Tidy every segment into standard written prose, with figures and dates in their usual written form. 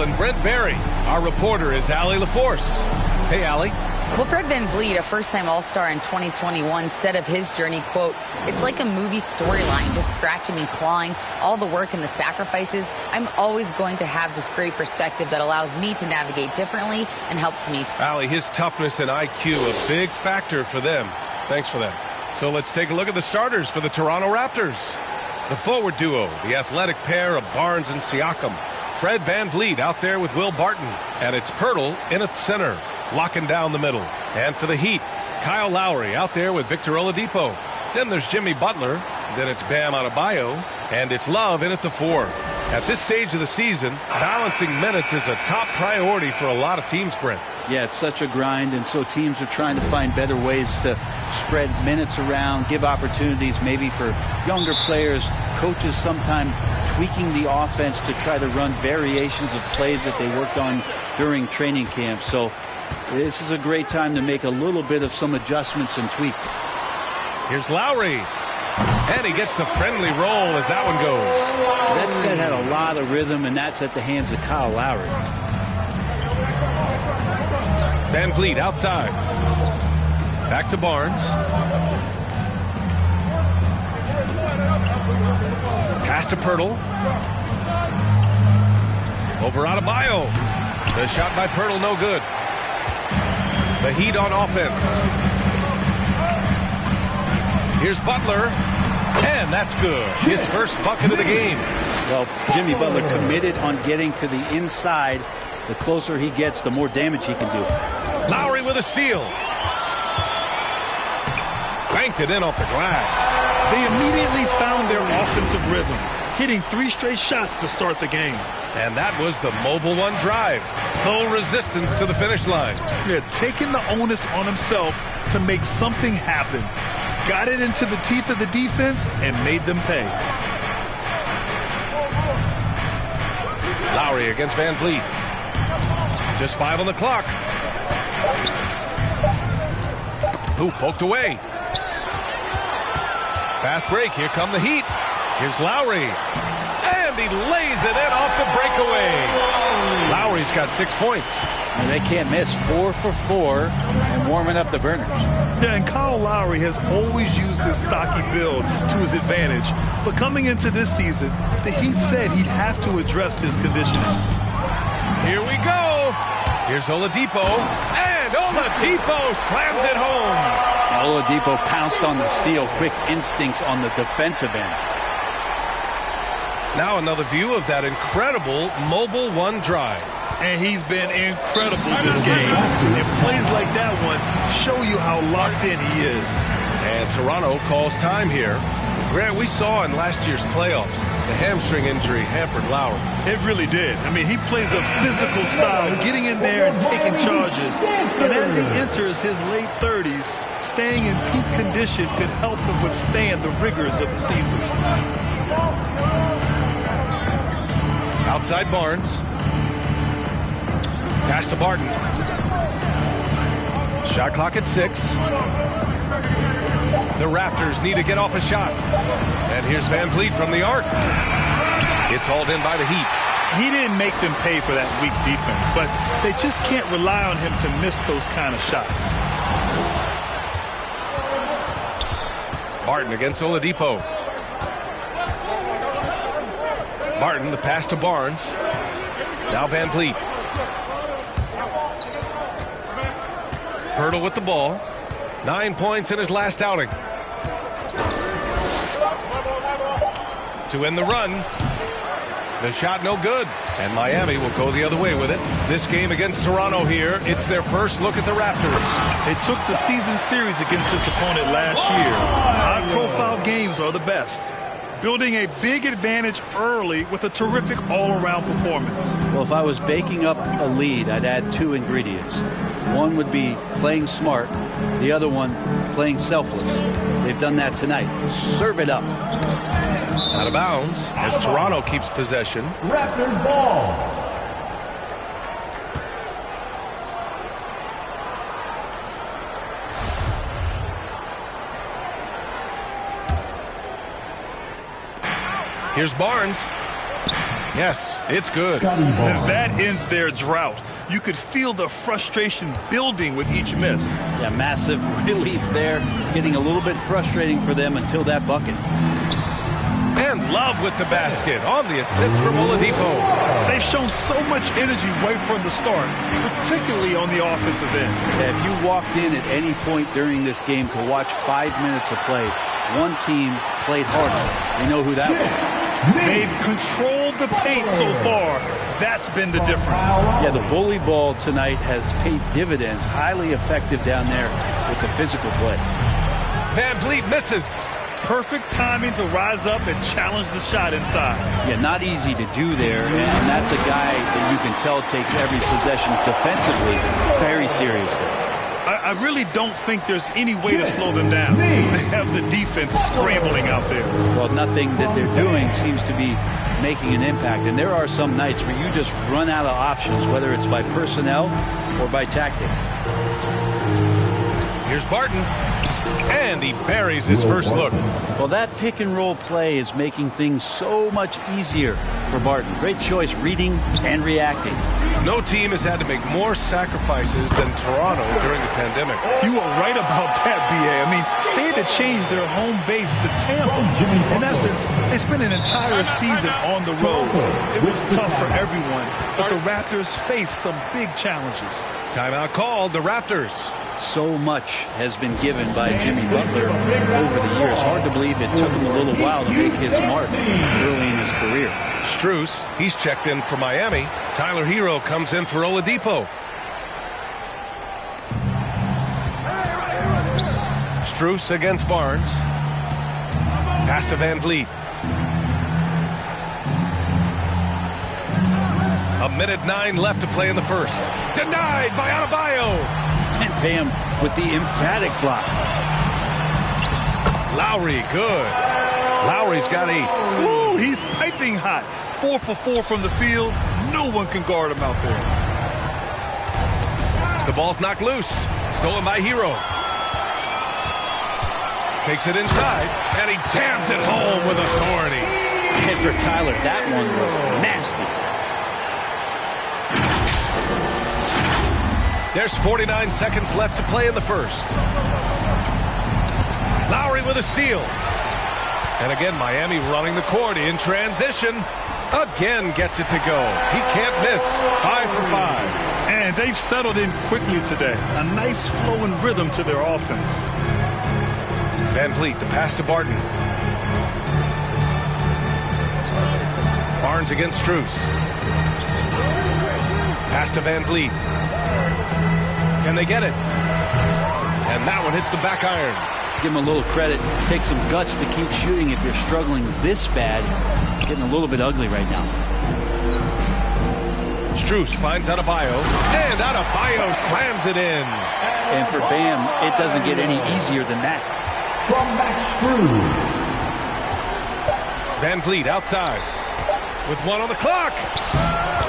And Brent Barry, our reporter, is Allie LaForce. Hey, Allie. Well, Fred VanVleet, a first-time All-Star in 2021, said of his journey, quote, "It's like a movie storyline, just scratching and clawing, all the work and the sacrifices. I'm always going to have this great perspective that allows me to navigate differently and helps me." Allie, his toughness and IQ, a big factor for them. Thanks for that. So let's take a look at the starters for the Toronto Raptors. The forward duo, the athletic pair of Barnes and Siakam. Fred VanVleet out there with Will Barton. And it's Pirtle in at center, locking down the middle. And for the Heat, Kyle Lowry out there with Victor Oladipo. Then there's Jimmy Butler. Then it's Bam Adebayo. And it's Love in at the 4. At this stage of the season, balancing minutes is a top priority for a lot of teams, Brent. Yeah, it's such a grind, and so teams are trying to find better ways to spread minutes around, give opportunities maybe for younger players, coaches sometimes tweaking the offense to try to run variations of plays that they worked on during training camp. So this is a great time to make a little bit of some adjustments and tweaks. Here's Lowry. And he gets the friendly roll as that one goes. That set had a lot of rhythm, and that's at the hands of Kyle Lowry. VanVleet outside. Back to Barnes. Pass to Pirtle. Over Adebayo. The shot by Pirtle, no good. The Heat on offense. Here's Butler. And that's good. His first bucket of the game. Well, Jimmy Butler committed on getting to the inside. The closer he gets, the more damage he can do. Lowry with a steal. Banked it in off the glass. They immediately found their offensive rhythm, hitting 3 straight shots to start the game. And that was the mobile one drive. No resistance to the finish line. Yeah, taking the onus on himself to make something happen. Got it into the teeth of the defense and made them pay. Lowry against VanVleet. Just 5 on the clock. Who poked away. Fast break. Here come the Heat. Here's Lowry. And he lays it in off the breakaway. Lowry's got 6 points. And they can't miss. 4 for 4 and warming up the burners. Yeah, and Kyle Lowry has always used his stocky build to his advantage. But coming into this season, the Heat said he'd have to address his conditioning. Here we go. Here's Oladipo. And Oladipo slams it home. Oladipo pounced on the steal. Quick instincts on the defensive end. Now another view of that incredible mobile one drive. And he's been incredible this game. And plays like that one show you how locked in he is. And Toronto calls time here. Grant, we saw in last year's playoffs, the hamstring injury hampered Lowry. It really did. I mean, he plays a physical style, getting in there and taking charges. And as he enters his late 30s, staying in peak condition could help him withstand the rigors of the season. Outside Barnes. Pass to Barton. Shot clock at 6. The Raptors need to get off a shot. And here's VanVleet from the arc. It's hauled in by the Heat. He didn't make them pay for that weak defense, but they just can't rely on him to miss those kind of shots. Barton against Oladipo. Barton, the pass to Barnes. Now VanVleet. Pirtle with the ball. 9 points in his last outing. To end the run. The shot no good. And Miami will go the other way with it. This game against Toronto here, it's their first look at the Raptors. They took the season series against this opponent last year. High-profile games are the best. Building a big advantage early with a terrific all-around performance. Well, if I was baking up a lead, I'd add 2 ingredients. One would be playing smart. The other one, playing selfless. They've done that tonight. Serve it up. Out of bounds as Toronto keeps possession. Raptors ball. Here's Barnes. Yes, it's good. And that ends their drought. You could feel the frustration building with each miss. Yeah, massive relief there. Getting a little bit frustrating for them until that bucket. And Love with the basket on the assist from Oladipo. They've shown so much energy right from the start, particularly on the offensive end. Yeah, if you walked in at any point during this game to watch 5 minutes of play, one team played harder. We know who that was. They've controlled the paint so far. That's been the difference. Yeah, the bully ball tonight has paid dividends. Highly effective down there with the physical play. Van Vliet misses. Perfect timing to rise up and challenge the shot inside. Yeah, not easy to do there, and that's a guy that you can tell takes every possession defensively very seriously. I really don't think there's any way to slow them down. They have the defense scrambling out there. Well, nothing that they're doing seems to be making an impact, and there are some nights where you just run out of options, whether it's by personnel or by tactic. Here's Barton. And he buries his first look. Well, that pick and roll play is making things so much easier for Barton. Great choice reading and reacting. No team has had to make more sacrifices than Toronto during the pandemic. You are right about that, B.A. I mean, they had to change their home base to Tampa. In essence, they spent an entire season on the road. It was tough for everyone, but the Raptors faced some big challenges. Timeout called, the Raptors. So much has been given by Jimmy Butler over the years. Hard to believe it took him a little while to make his mark early in his career. Strus, he's checked in for Miami. Tyler Hero comes in for Oladipo. Strus against Barnes. Pass to Van Vliet. A minute 9 left to play in the first. Denied by Adebayo. And Bam with the emphatic block. Lowry, good. Lowry's got 8. Ooh, he's piping hot. 4 for 4 from the field. No one can guard him out there. The ball's knocked loose. Stolen by Hero. Takes it inside, and he jams it home with authority. And for Tyler, that one was nasty. There's 49 seconds left to play in the first. Lowry with a steal. And again, Miami running the court in transition. Again gets it to go. He can't miss. 5 for 5. And they've settled in quickly today. A nice flowing rhythm to their offense. Van Vliet, the pass to Barton. Barnes against Strus. Pass to Van Vliet. Can they get it? And that one hits the back iron. Give him a little credit. Take some guts to keep shooting if you're struggling this bad. It's getting a little bit ugly right now. Strus finds Adebayo. And Adebayo slams it in. And for Bam, it doesn't get any easier than that. From Max Strus. Van Vliet outside. With 1 on the clock.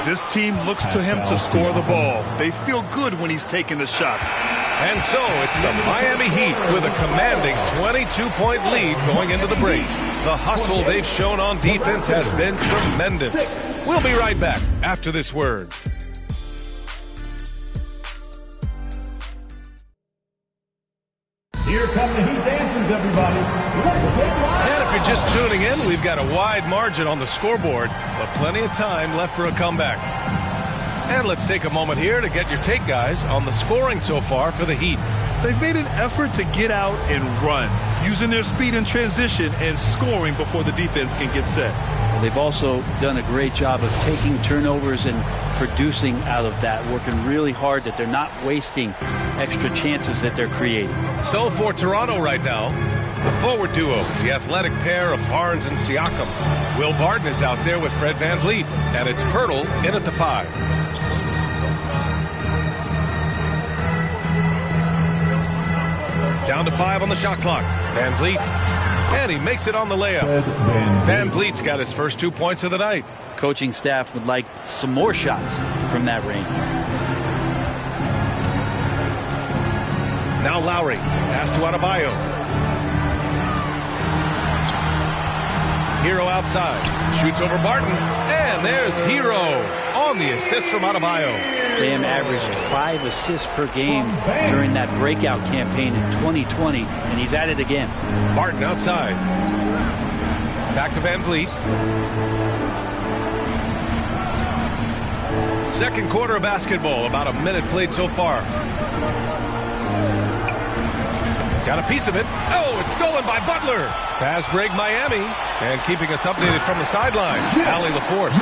This team looks to him to score the ball. They feel good when he's taking the shots. And so it's the Miami Heat with a commanding 22-point lead going into the break. The hustle they've shown on defense has been tremendous. We'll be right back after this word. Here come the Heat dancers, everybody. Let's get live. And if you're just tuning in, we've got a wide margin on the scoreboard, but plenty of time left for a comeback. And let's take a moment here to get your take, guys, on the scoring so far for the Heat. They've made an effort to get out and run, using their speed in transition and scoring before the defense can get set. They've also done a great job of taking turnovers and producing out of that, working really hard that they're not wasting extra chances that they're creating. So for Toronto right now, the forward duo, the athletic pair of Barnes and Siakam. Will Barton is out there with Fred Van Vliet, and it's Pirtle in at the 5. Down to 5 on the shot clock. Van Vliet, and he makes it on the layup. Van Vliet's got his first 2 points of the night. Coaching staff would like some more shots from that range. Now Lowry, pass to Adebayo. Hero outside, shoots over Barton, and And there's Hero on the assist from Adebayo. Bam averaged 5 assists per game during that breakout campaign in 2020, and he's at it again. Barton outside. Back to Van Vliet. Second quarter of basketball, about a minute played so far. Got a piece of it. Oh, it's stolen by Butler. Fast break Miami. And keeping us updated from the sidelines, Allie LaForce.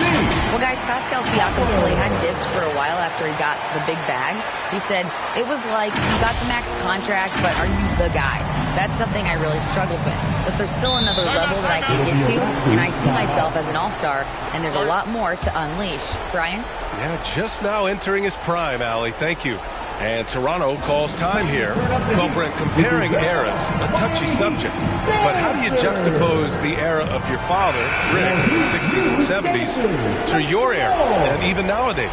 Well, guys, Pascal Siakam's really had dipped for a while after he got the big bag. He said, it was like, you got the max contract, but are you the guy? That's something I really struggled with. But there's still another level that I can get to, and I see myself as an all-star, and there's a lot more to unleash. Brian? Yeah, just now entering his prime, Allie. Thank you. And Toronto calls time here. Well, Brent, comparing eras, a touchy subject. But how do you juxtapose the era of your father, Rick, in the 60s and 70s, to your era, and even nowadays?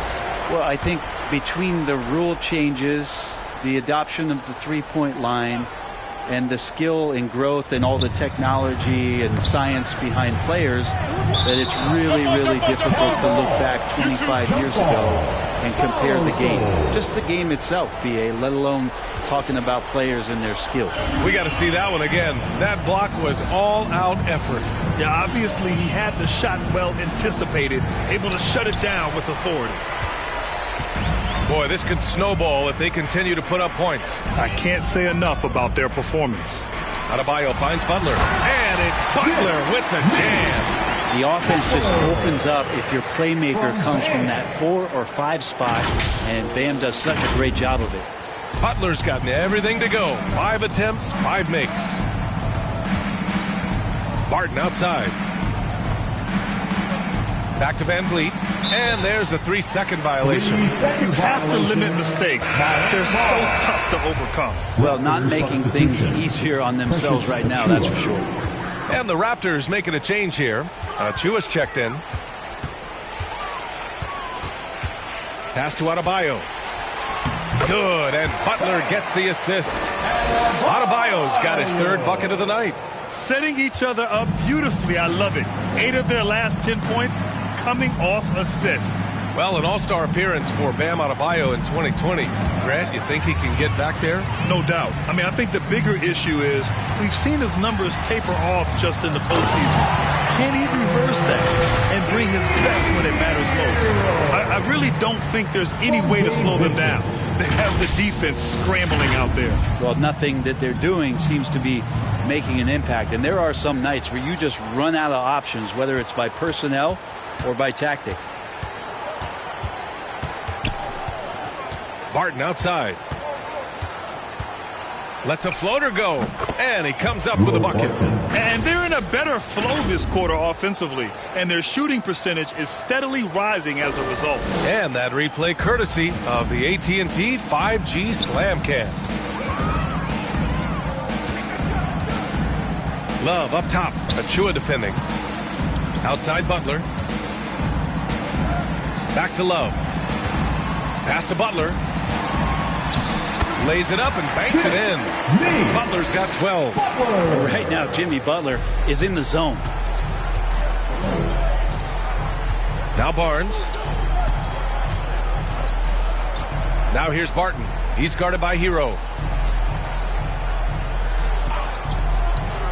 Well, I think between the rule changes, the adoption of the three-point line, and the skill and growth and all the technology and science behind players, that it's really, really difficult to look back 25 years ago and compare the game. Just the game itself, BA, let alone talking about players and their skills. We got to see that one again. That block was all-out effort. Yeah, obviously he had the shot well anticipated, able to shut it down with authority. Boy, this could snowball if they continue to put up points. I can't say enough about their performance. Adebayo finds Butler. And it's Butler with the jam. The offense just opens up if your playmaker comes from that 4 or 5 spot, and Bam does such a great job of it. Butler's gotten everything to go. 5 attempts, 5 makes. Barton outside. Back to Van Vliet. And there's a 3-second violation. You have to limit mistakes. They're so tough to overcome. Well, not making things easier on themselves right now, that's for sure. And the Raptors making a change here. Chua's checked in. Pass to Adebayo. Good, and Butler gets the assist. Adebayo's got his 3rd bucket of the night. Setting each other up beautifully. I love it. 8 of their last 10 points coming off assist. Well, an all-star appearance for Bam Adebayo in 2020. Grant, you think he can get back there? No doubt. I mean, I think the bigger issue is we've seen his numbers taper off just in the postseason. Can he reverse that and bring his best when it matters most? I really don't think there's any way to slow them down. They have the defense scrambling out there. Well, nothing that they're doing seems to be making an impact. And there are some nights where you just run out of options, whether it's by personnel or by tactic. Barton outside. Lets a floater go. And he comes up with a bucket. And they're in a better flow this quarter offensively. And their shooting percentage is steadily rising as a result. And that replay courtesy of the AT&T 5G Slam Cam. Love up top. Achua defending. Outside Butler. Back to Love. Pass to Butler. Lays it up and banks it in. Butler's got 12. Right now, Jimmy Butler is in the zone. Now Barnes. Now here's Barton. He's guarded by Hero.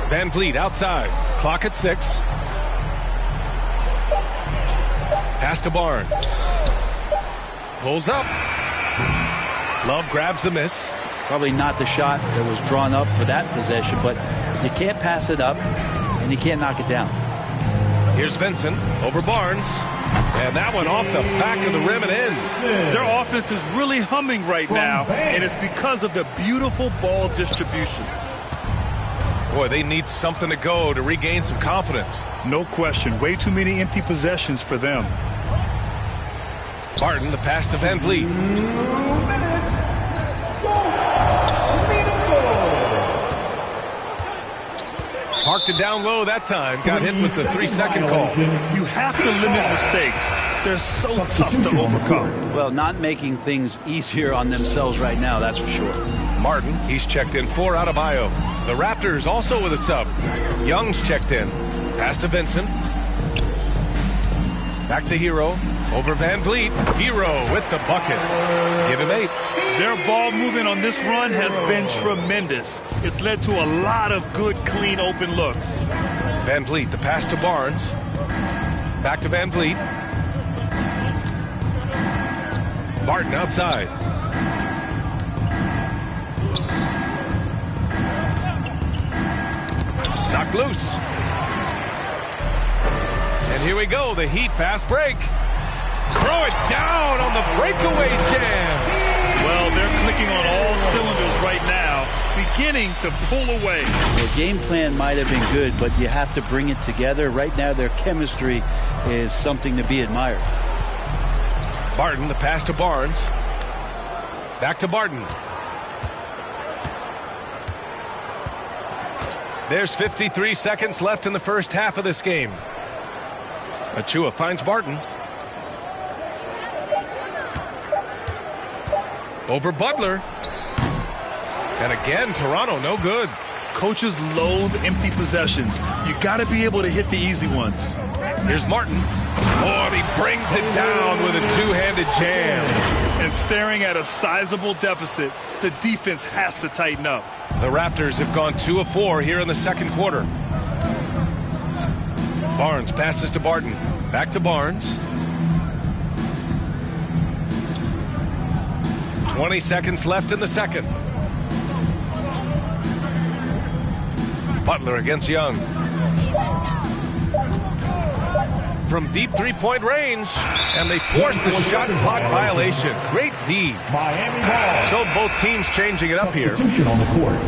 Van Vliet outside. Clock at 6. Pass to Barnes. Pulls up. Love grabs the miss. Probably not the shot that was drawn up for that possession, but you can't pass it up and you can't knock it down. Here's Vincent over Barnes. And that one off the back of the rim and in. Their offense is really humming right now, and it's because of the beautiful ball distribution. Boy, they need something to go to regain some confidence. No question. Way too many empty possessions for them. Barton, the pass to Van Vliet. Parked it down low that time. Got hit with the 3-second call. You have to limit mistakes. They're so tough to overcome. Well, not making things easier on themselves right now, that's for sure. Martin, he's checked in for Adebayo. The Raptors also with a sub. Young's checked in. Pass to Vincent. Back to Hero. Over Van Vliet. Hero with the bucket. Give him 8. Their ball movement on this run has been tremendous. It's led to a lot of good, clean, open looks. Van Vliet, the pass to Barnes. Back to Van Vliet. Barton outside. Knocked loose. And here we go, the Heat fast break. Throw it down on the breakaway jam. Well, they're clicking on all cylinders right now, beginning to pull away. The game plan might have been good, but you have to bring it together. Right now, their chemistry is something to be admired. Barton, the pass to Barnes. Back to Barton. There's 53 seconds left in the first half of this game. Achua finds Barton. Over Butler. And again, Toronto, no good. Coaches loathe empty possessions. You got to be able to hit the easy ones. Here's Martin. Oh, and he brings it down with a two-handed jam. And staring at a sizable deficit, the defense has to tighten up. The Raptors have gone 2 of 4 here in the second quarter. Barnes passes to Barton. Back to Barnes. 20 seconds left in the second. Butler against Young. From deep three-point range, and they force the shot clock violation. Great D. Miami ball. So both teams changing it up here. Substitution on the court.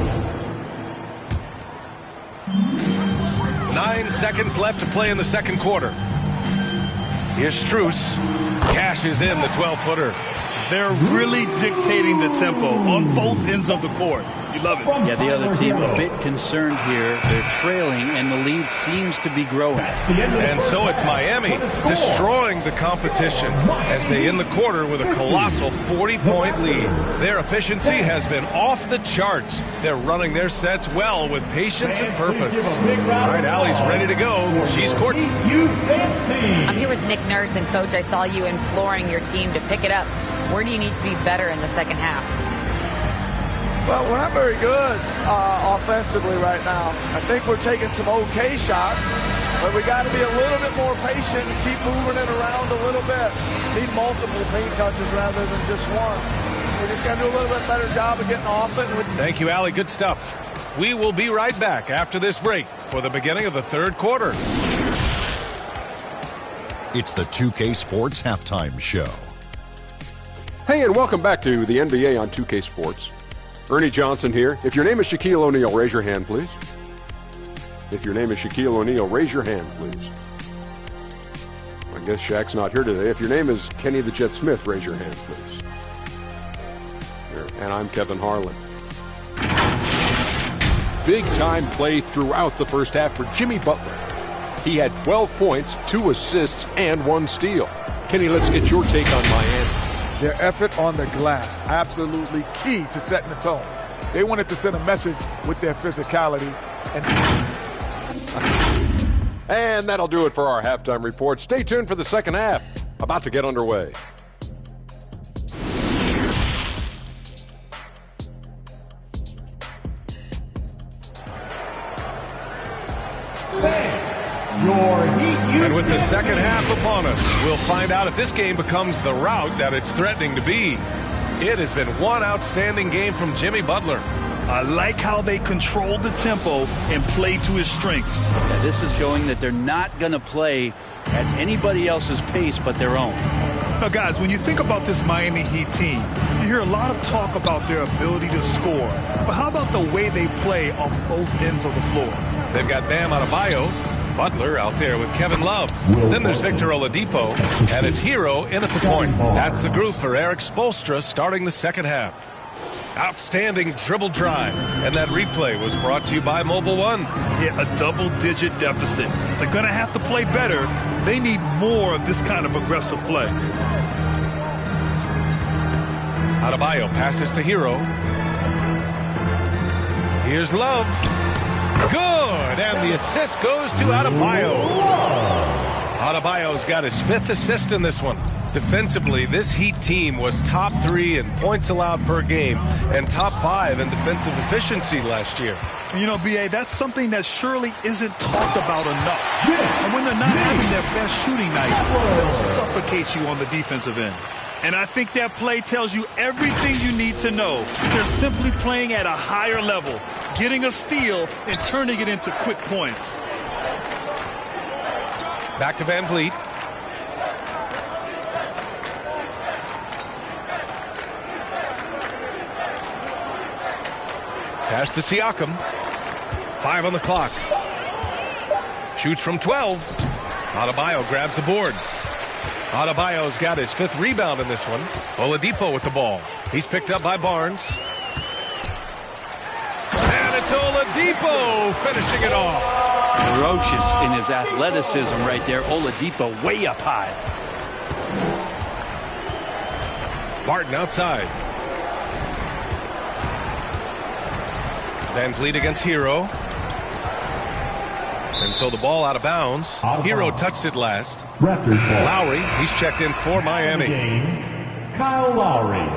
9 seconds left to play in the second quarter. Here's Strus. Cashes in the 12-footer. They're really dictating the tempo on both ends of the court. You love it. Yeah, the other team a bit concerned here. They're trailing, and the lead seems to be growing. And so it's Miami destroying the competition as they end the quarter with a colossal 40-point lead. Their efficiency has been off the charts. They're running their sets well with patience and purpose. All right, Allie's ready to go. She's courting. I'm here with Nick Nurse, and Coach, I saw you imploring your team to pick it up. Where do you need to be better in the second half? Well, we're not very good offensively right now. I think we're taking some okay shots, but we got to be a little bit more patient and keep moving it around a little bit. Need multiple paint touches rather than just one. So we just got to do a little bit better job of getting off it. Thank you, Allie. Good stuff. We will be right back after this break for the beginning of the third quarter. It's the 2K Sports Halftime Show. Hey, and welcome back to the NBA on 2K Sports. Ernie Johnson here. If your name is Shaquille O'Neal, raise your hand, please. If your name is Shaquille O'Neal, raise your hand, please. I guess Shaq's not here today. If your name is Kenny the Jet Smith, raise your hand, please. Here. And I'm Kevin Harlan. Big-time play throughout the first half for Jimmy Butler. He had 12 points, 2 assists, and 1 steal. Kenny, let's get your take on Miami. Their effort on the glass, absolutely key to setting the tone. They wanted to send a message with their physicality. And that'll do it for our halftime report. Stay tuned for the second half. About to get underway. And with the second half upon us, we'll find out if this game becomes the rout that it's threatening to be. It has been one outstanding game from Jimmy Butler. I like how they control the tempo and play to his strengths. Yeah, this is showing that they're not going to play at anybody else's pace but their own. Now, guys, when you think about this Miami Heat team, you hear a lot of talk about their ability to score. But how about the way they play on both ends of the floor? They've got Bam Adebayo. Butler out there with Kevin Love. Then there's Victor Oladipo, and it's Hero in at the point. That's the group for Eric Spoelstra starting the second half. Outstanding dribble drive, and that replay was brought to you by Mobile One. Yeah, a double-digit deficit. They're going to have to play better. They need more of this kind of aggressive play. Adebayo passes to Hero. Here's Love. Good, and the assist goes to Adebayo. Adebayo's got his 5th assist in this one. Defensively, this Heat team was top 3 in points allowed per game and top 5 in defensive efficiency last year. You know, B.A., that's something that surely isn't talked about enough. And when they're not having their best shooting night, they'll suffocate you on the defensive end. And I think that play tells you everything you need to know. They're simply playing at a higher level, getting a steal and turning it into quick points. Back to Van Vliet. Pass to Siakam. 5 on the clock. Shoots from 12. Adebayo grabs the board. Adebayo's got his 5th rebound in this one. Oladipo with the ball. He's picked up by Barnes. And it's Oladipo finishing it off. Ferocious in his athleticism right there. Oladipo way up high. Martin outside. Van Vliet against Hero. And so the ball out of bounds. Hero touched it last. Raptors ball. Lowry, he's checked in for Miami. Kyle Lowry.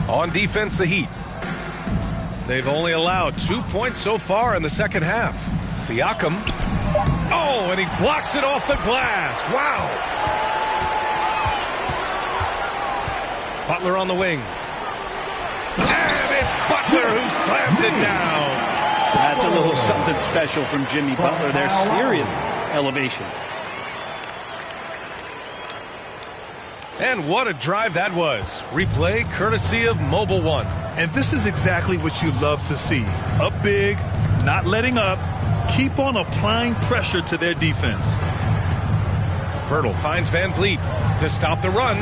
On defense, the Heat. They've only allowed 2 points so far in the second half. Siakam. Oh, and he blocks it off the glass. Wow. Butler on the wing. And it's Butler who slams it down. That's a little something special from Jimmy Butler. There's serious elevation. And what a drive that was. Replay courtesy of Mobile One. And this is exactly what you love to see. Up big, not letting up, keep on applying pressure to their defense. Pirtle finds Van Vliet to stop the run.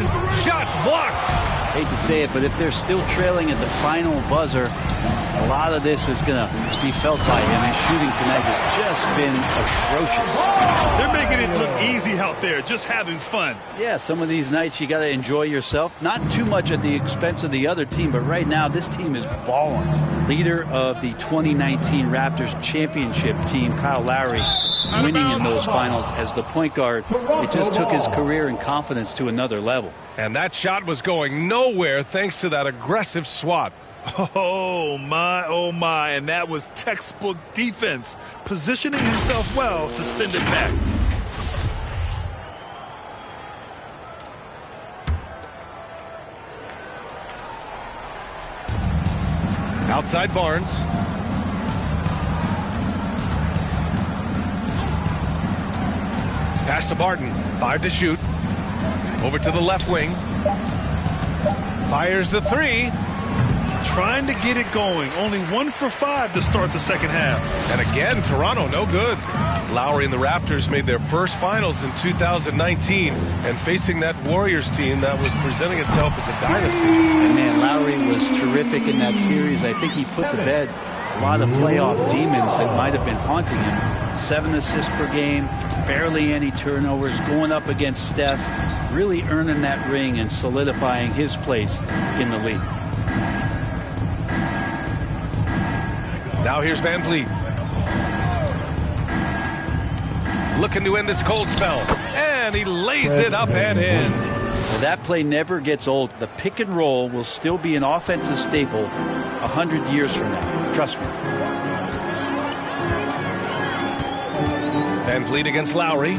Shots blocked. Hate to say it, but if they're still trailing at the final buzzer, a lot of this is going to be felt by him. His shooting tonight has just been atrocious. They're making it look easy out there, just having fun. Yeah, some of these nights you got to enjoy yourself. Not too much at the expense of the other team, but right now this team is balling. Leader of the 2019 Raptors championship team, Kyle Lowry, winning in those finals as the point guard. It just took his career and confidence to another level. And that shot was going nowhere thanks to that aggressive swat. Oh, my, and that was textbook defense, positioning himself well to send it back. Outside Barnes. Pass to Barton. 5 to shoot. Over to the left wing. Fires the 3. Trying to get it going. Only 1 for 5 to start the second half. And again, Toronto no good. Lowry and the Raptors made their first finals in 2019 and facing that Warriors team that was presenting itself as a dynasty. And man, Lowry was terrific in that series. I think he put to bed a lot of playoff demons that might have been haunting him. 7 assists per game, barely any turnovers, going up against Steph, really earning that ring and solidifying his place in the league. Now here's Van Vliet. Looking to end this cold spell. And he lays it up and in. Well, that play never gets old. The pick and roll will still be an offensive staple 100 years from now. Trust me. Van Vliet against Lowry.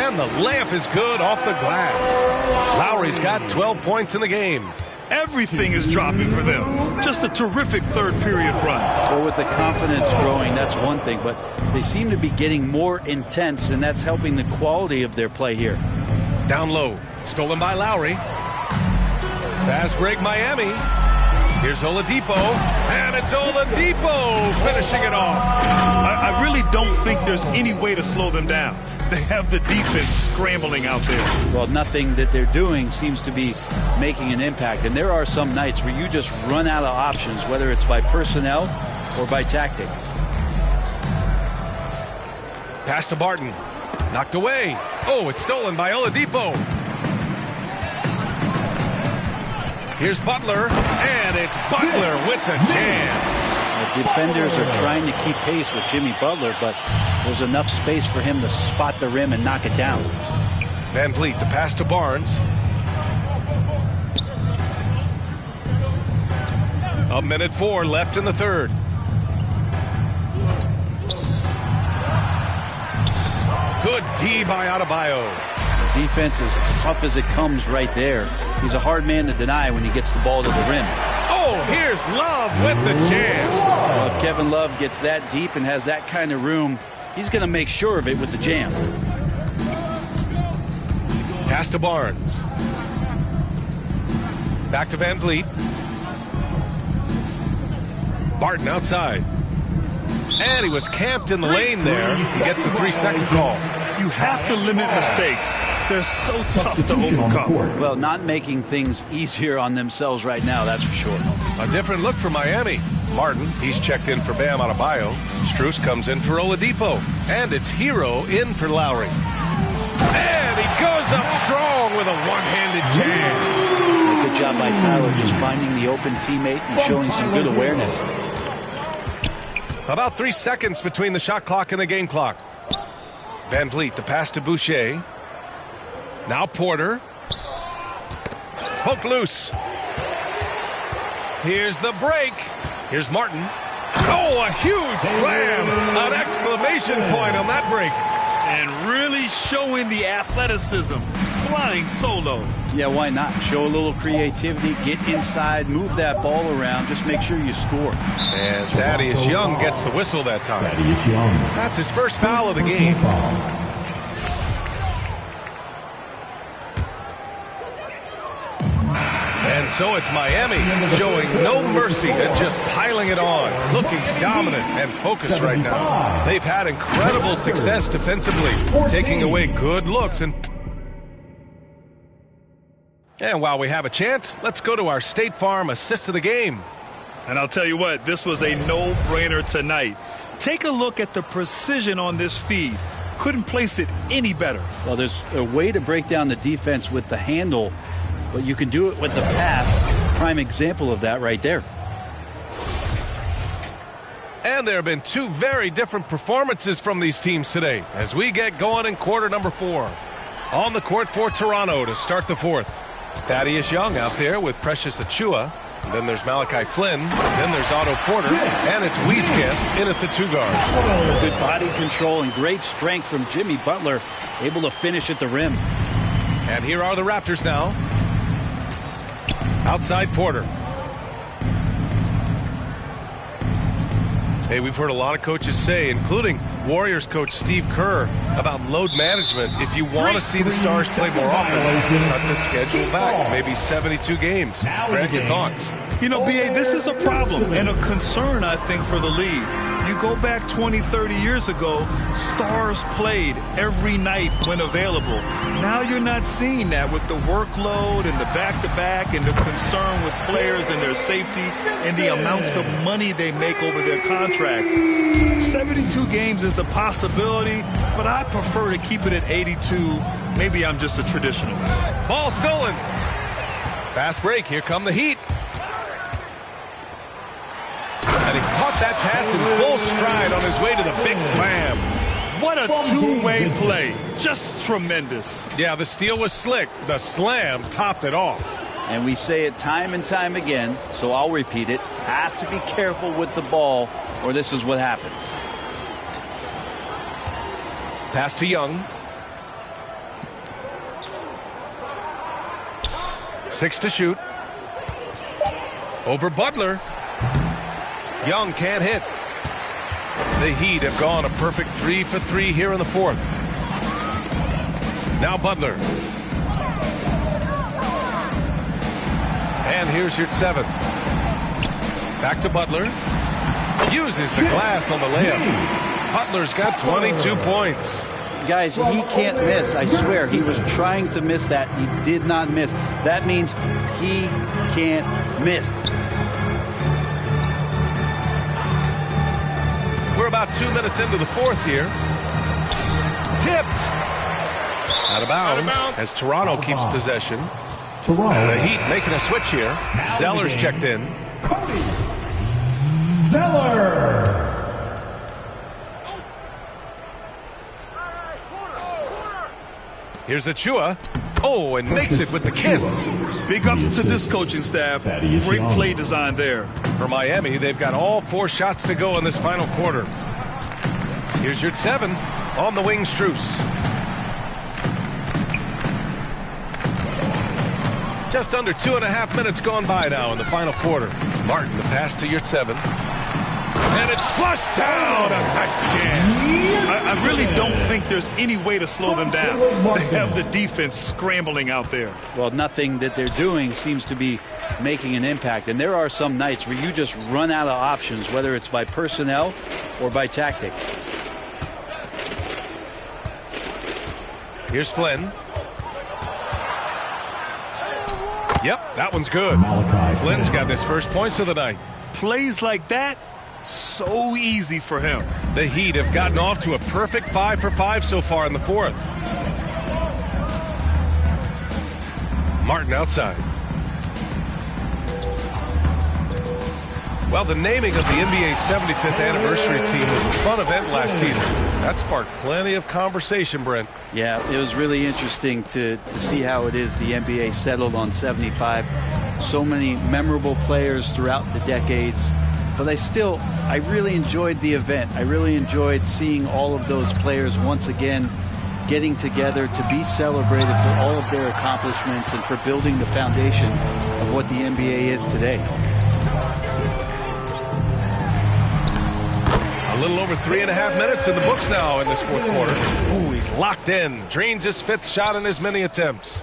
And the layup is good off the glass. Lowry's got 12 points in the game. Everything is dropping for them. Just a terrific third period run. Well, with the confidence growing, that's one thing, but they seem to be getting more intense, and that's helping the quality of their play here. Down low. Stolen by Lowry. Fast break Miami. Here's Oladipo. And it's Oladipo finishing it off. I really don't think there's any way to slow them down. They have the defense scrambling out there. Well, nothing that they're doing seems to be making an impact. And there are some nights where you just run out of options, whether it's by personnel or by tactic. Pass to Barton. Knocked away. Oh, it's stolen by Oladipo. Here's Butler, and it's Butler with the jam. The defenders are trying to keep pace with Jimmy Butler, but there's enough space for him to spot the rim and knock it down. Van Vliet, the pass to Barnes. A minute 4 left in the third. Good D by Adebayo. The defense is tough as it comes right there. He's a hard man to deny when he gets the ball to the rim. Oh, here's Love with the jam. Well, if Kevin Love gets that deep and has that kind of room, he's going to make sure of it with the jam. Pass to Barnes. Back to Van Vliet. Barton outside. And he was camped in the lane there. He gets a 3-second call. You have to limit mistakes. They're so tough to overcome. Well, not making things easier on themselves right now, that's for sure. A different look for Miami. Martin, he's checked in for Bam Adebayo. Strus comes in for Oladipo. And it's Hero in for Lowry. And he goes up strong with a one-handed jam. Good job by Tyler just finding the open teammate and showing some good awareness. About 3 seconds between the shot clock and the game clock. Van Vliet, the pass to Boucher. Now Porter. Poke loose. Here's the break. Here's Martin. Oh, a huge slam. An exclamation point on that break. And really showing the athleticism. Flying solo. Yeah, why not? Show a little creativity, get inside, move that ball around, just make sure you score. And Thaddeus Young gets the whistle that time. Thaddeus Young. That's his first foul of the game. And so it's Miami showing no mercy and just piling it on, looking dominant and focused right now. They've had incredible success defensively, taking away good looks. And while we have a chance, let's go to our State Farm assist of the game. And I'll tell you what, this was a no-brainer tonight. Take a look at the precision on this feed. Couldn't place it any better. Well, there's a way to break down the defense with the handle, but you can do it with the pass. Prime example of that right there. And there have been two very different performances from these teams today as we get going in quarter number 4. On the court for Toronto to start the fourth. Thaddeus Young out there with Precious Achiuwa. Then there's Malachi Flynn. Then there's Otto Porter. And it's Wieskamp in at the 2 guard. Good body control and great strength from Jimmy Butler. Able to finish at the rim. And here are the Raptors now. Outside Porter. Hey, we've heard a lot of coaches say, including Warriors coach Steve Kerr, about load management. If you want to see the Stars play more often, cut the schedule back, maybe 72 games. Grant, your thoughts? You know, B.A., this is a problem and a concern, I think, for the league. You go back 20, 30 years ago, Stars played every night when available. Now you're not seeing that with the workload and the back-to-back and the concern with players and their safety and the amounts of money they make over their contracts. 72 games is a possibility, but I prefer to keep it at 82. Maybe I'm just a traditionalist. Ball stolen. Fast break. Here come the Heat. And he caught that pass in full stride on his way to the big slam. What a two-way play. Just tremendous. Yeah, the steal was slick. The slam topped it off. And we say it time and time again, so I'll repeat it. Have to be careful with the ball, or this is what happens. Pass to Young. 6 to shoot. Over Butler. Young can't hit. The Heat have gone a perfect 3 for 3 here in the fourth. Now Butler. And here's your 7th. Back to Butler. Uses the glass on the layup. Butler's got 22 points. Guys, he can't miss. I swear, he was trying to miss that. He did not miss. That means he can't miss. We're about 2 minutes into the fourth here. Tipped. Out of bounds as Toronto keeps possession. Toronto. The Heat making a switch here. Zeller's checked in. Cody Zeller. Here's Achua. Oh, and makes it with the kiss. Big ups to this coaching staff. Great play design there. For Miami, they've got all 4 shots to go in this final quarter. Here's your 7 on the wing, Strus. Just under 2.5 minutes gone by now in the final quarter. Martin, the pass to your 7. And it's flushed down. A nice jam. I really don't think there's any way to slow them down. They have the defense scrambling out there. Well, nothing that they're doing seems to be making an impact. And there are some nights where you just run out of options, whether it's by personnel or by tactic. Here's Flynn. Yep, that one's good. Flynn's got his first points of the night. Plays like that, so easy for him. The Heat have gotten off to a perfect 5 for 5 so far in the 4th. Martin outside. Well, the naming of the NBA's 75th anniversary team was a fun event last season. That sparked plenty of conversation, Brent. Yeah, it was really interesting to see how it is the NBA settled on 75. So many memorable players throughout the decades. But I really enjoyed the event. I really enjoyed seeing all of those players once again getting together to be celebrated for all of their accomplishments and for building the foundation of what the NBA is today. A little over 3.5 minutes in the books now in this 4th quarter. Ooh, he's locked in. Drains his 5th shot in as many attempts.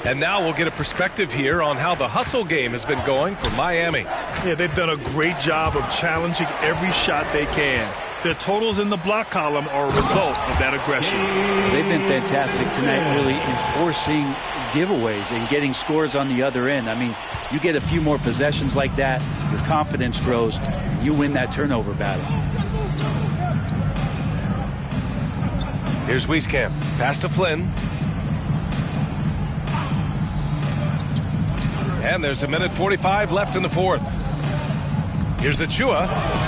And now we'll get a perspective here on how the hustle game has been going for Miami. Yeah, they've done a great job of challenging every shot they can. Their totals in the block column are a result of that aggression. They've been fantastic tonight, really enforcing giveaways and getting scores on the other end. I mean, you get a few more possessions like that, your confidence grows, and you win that turnover battle. Here's Wieskamp. Pass to Flynn. And there's 1:45 left in the 4th. Here's Achua.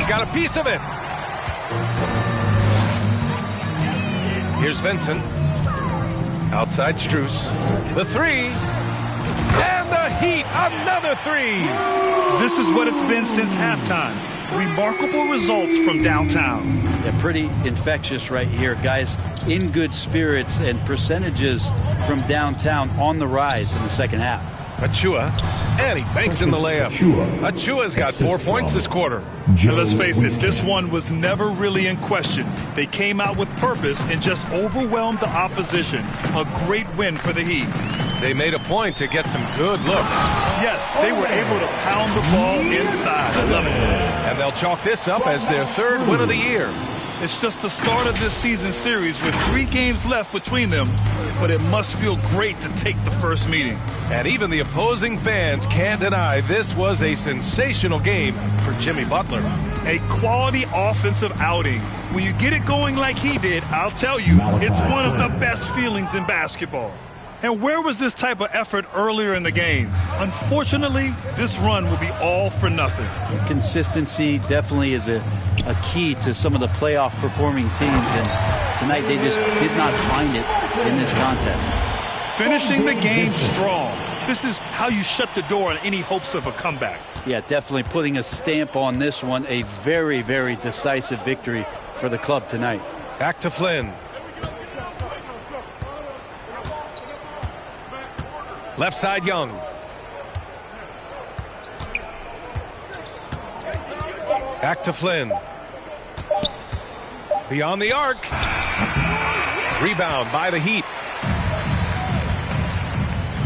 Got a piece of it. Here's Vincent. Outside Strus. The 3. And the Heat. Another 3. This is what it's been since halftime. Remarkable results from downtown. Yeah, pretty infectious right here. Guys in good spirits and percentages from downtown on the rise in the second half. Achua, and he banks in the layup. Achua's got 4 points this quarter. And let's face it, this one was never really in question. They came out with purpose and just overwhelmed the opposition. A great win for the Heat. They made a point to get some good looks. Yes, they were able to pound the ball inside. I love it. And they'll chalk this up as their 3rd win of the year. It's just the start of this season series with 3 games left between them, but it must feel great to take the first meeting. And even the opposing fans can't deny this was a sensational game for Jimmy Butler. A quality offensive outing. When you get it going like he did, I'll tell you, it's one of the best feelings in basketball. And where was this type of effort earlier in the game? Unfortunately, this run will be all for nothing. Consistency definitely is a key to some of the playoff performing teams, and tonight they just did not find it in this contest. Finishing the game strong. This is how you shut the door on any hopes of a comeback. Yeah, definitely putting a stamp on this one. A very, very decisive victory for the club tonight. Back to Flynn. Left side, Young. Back to Flynn. Beyond the arc. Rebound by the Heat.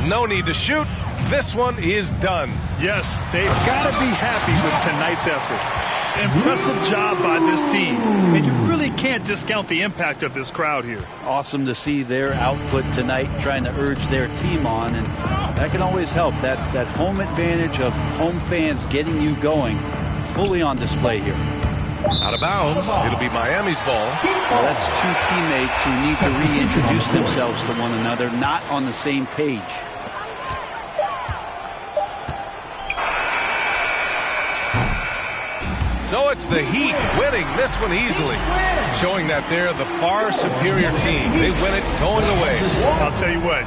No need to shoot. This one is done. Yes, they've got to be happy with tonight's effort. Impressive job by this team. And you really can't discount the impact of this crowd here. Awesome to see their output tonight, trying to urge their team on, and that can always help. That home advantage of home fans getting you going, fully on display here. Out of bounds. It'll be Miami's ball. Well, that's 2 teammates who need to reintroduce themselves to one another, not on the same page. So it's the Heat winning this one easily, showing that they're the far superior team. They win it going away. I'll tell you what,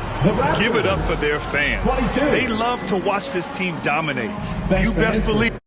give it up for their fans. They love to watch this team dominate. You best believe